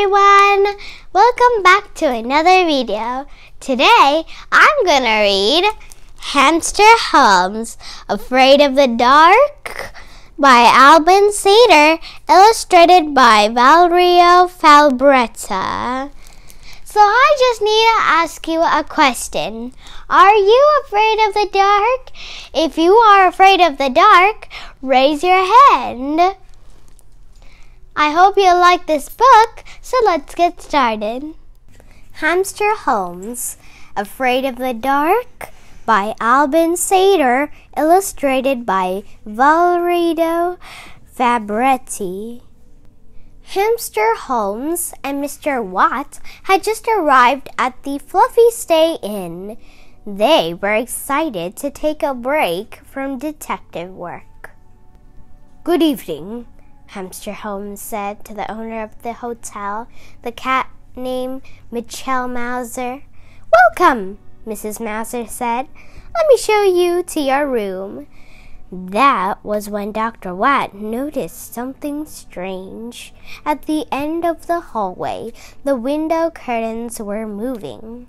everyone! Welcome back to another video. Today, I'm gonna read Hamster Holmes, Afraid of the Dark by Albin Sadar, illustrated by Valerio Falbretta. So I just need to ask you a question. Are you afraid of the dark? If you are afraid of the dark, raise your hand. I hope you like this book, so let's get started. Hamster Holmes, Afraid of the Dark by Albin Sadar, illustrated by Valerio Falbretta. Hamster Holmes and Mr. Watt had just arrived at the Fluffy Stay Inn. They were excited to take a break from detective work. "Good evening," Hamster Holmes said to the owner of the hotel, the cat named Michelle Mauser. "Welcome," Mrs. Mauser said. "Let me show you to your room." That was when Dr. Watt noticed something strange. At the end of the hallway, the window curtains were moving.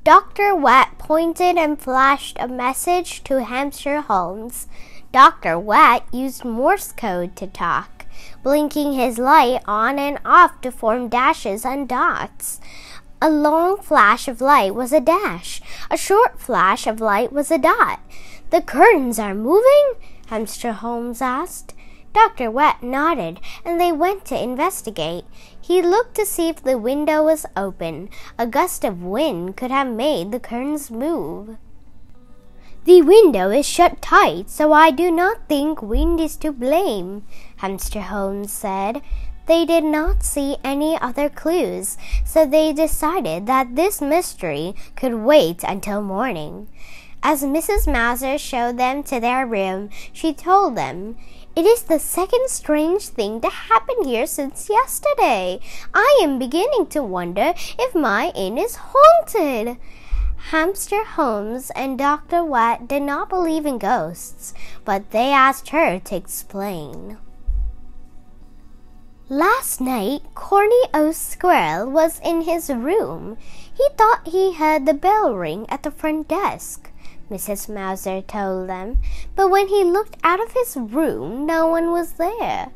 Dr. Watt pointed and flashed a message to Hamster Holmes. Dr. Watt used Morse code to talk, blinking his light on and off to form dashes and dots. A long flash of light was a dash. A short flash of light was a dot. "The curtains are moving?" Hamster Holmes asked. Dr. Watt nodded, and they went to investigate. He looked to see if the window was open. A gust of wind could have made the curtains move. "The window is shut tight, so I do not think wind is to blame," Hamster Holmes said. They did not see any other clues, so they decided that this mystery could wait until morning. As Mrs. Mauser showed them to their room, she told them, "It is the second strange thing to happen here since yesterday. I am beginning to wonder if my inn is haunted." Hamster Holmes and Dr. Watt did not believe in ghosts, but they asked her to explain. Last night, Corny O Squirrel was in his room. He thought he heard the bell ring at the front desk, Mrs. Mauser told them, but when he looked out of his room, no one was there.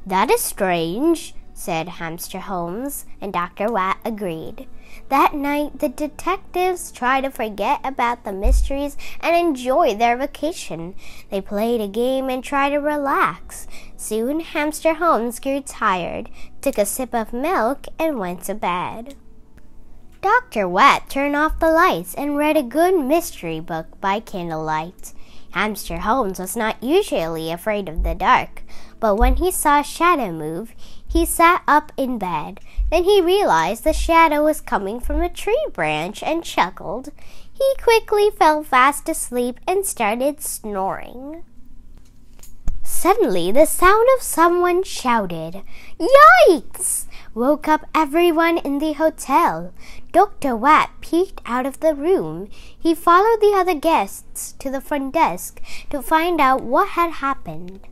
"That is strange," said Hamster Holmes, and Dr. Watt agreed. That night, the detectives tried to forget about the mysteries and enjoy their vacation. They played a game and tried to relax. Soon, Hamster Holmes grew tired, took a sip of milk, and went to bed. Dr. Watt turned off the lights and read a good mystery book by candlelight. Hamster Holmes was not usually afraid of the dark, but when he saw a shadow move, he sat up in bed. Then he realized the shadow was coming from a tree branch and chuckled. He quickly fell fast asleep and started snoring. Suddenly, the sound of someone shouted, "Yikes!" woke up everyone in the hotel. Dr. Watt peeked out of the room. He followed the other guests to the front desk to find out what had happened.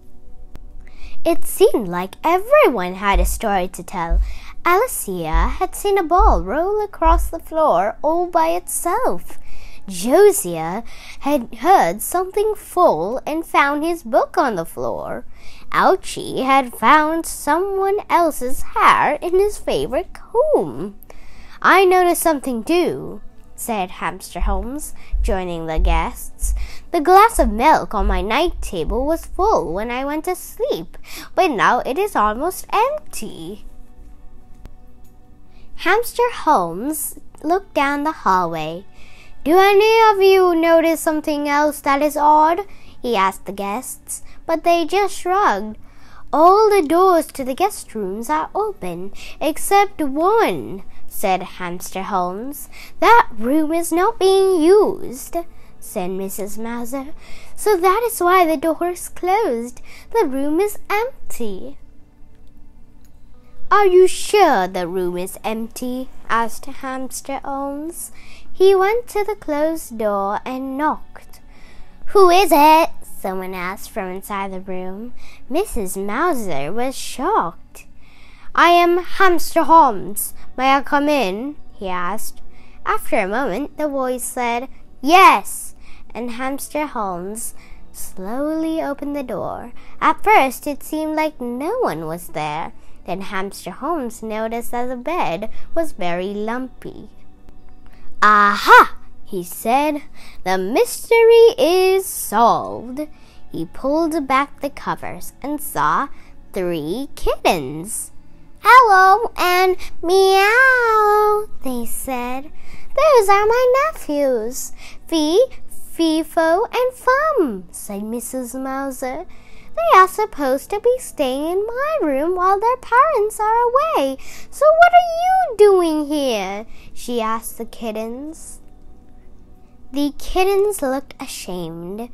It seemed like everyone had a story to tell. Alicia had seen a ball roll across the floor all by itself. Josiah had heard something fall and found his book on the floor. Ouchie had found someone else's hair in his favorite comb. "I noticed something too," said Hamster Holmes, joining the guests. "The glass of milk on my night table was full when I went to sleep, but now it is almost empty." Hamster Holmes looked down the hallway. "Do any of you notice something else that is odd?" he asked the guests, but they just shrugged. "All the doors to the guest rooms are open, except one," said Hamster Holmes. "That room is not being used," said Mrs. Mauser. "So that is why the door is closed. The room is empty." "Are you sure the room is empty?" asked Hamster Holmes. He went to the closed door and knocked. "Who is it?" someone asked from inside the room. Mrs. Mauser was shocked. I am Hamster Holmes. May I come in? He asked. After a moment, the voice said, Yes, and Hamster Holmes slowly opened the door. At first, it seemed like no one was there. Then Hamster Holmes noticed that the bed was very lumpy. Aha! He said, the mystery is solved. He pulled back the covers and saw 3 kittens. Hello and meow, they said. Those are my nephews, Fee, Feefo, and Fum, said Mrs. Mouser. They are supposed to be staying in my room while their parents are away. So what are you doing here? She asked the kittens. The kittens looked ashamed.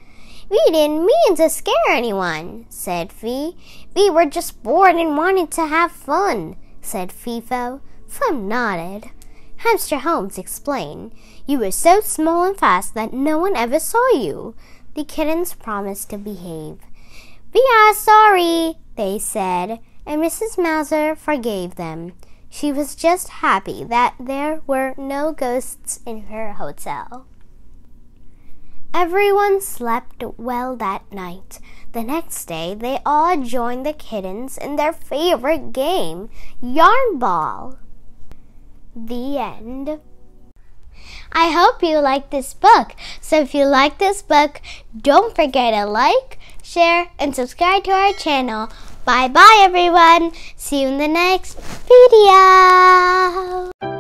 We didn't mean to scare anyone, said Fee. We were just bored and wanted to have fun, said Feefo. Fum nodded. Hamster Holmes explained. You were so small and fast that no one ever saw you. The kittens promised to behave. We are sorry, they said, and Mrs. Mouser forgave them. She was just happy that there were no ghosts in her hotel. Everyone slept well that night. The next day, they all joined the kittens in their favorite game, Yarn Ball. The end. I hope you liked this book. So if you like this book, don't forget to like, share, and subscribe to our channel. Bye-bye, everyone. See you in the next video.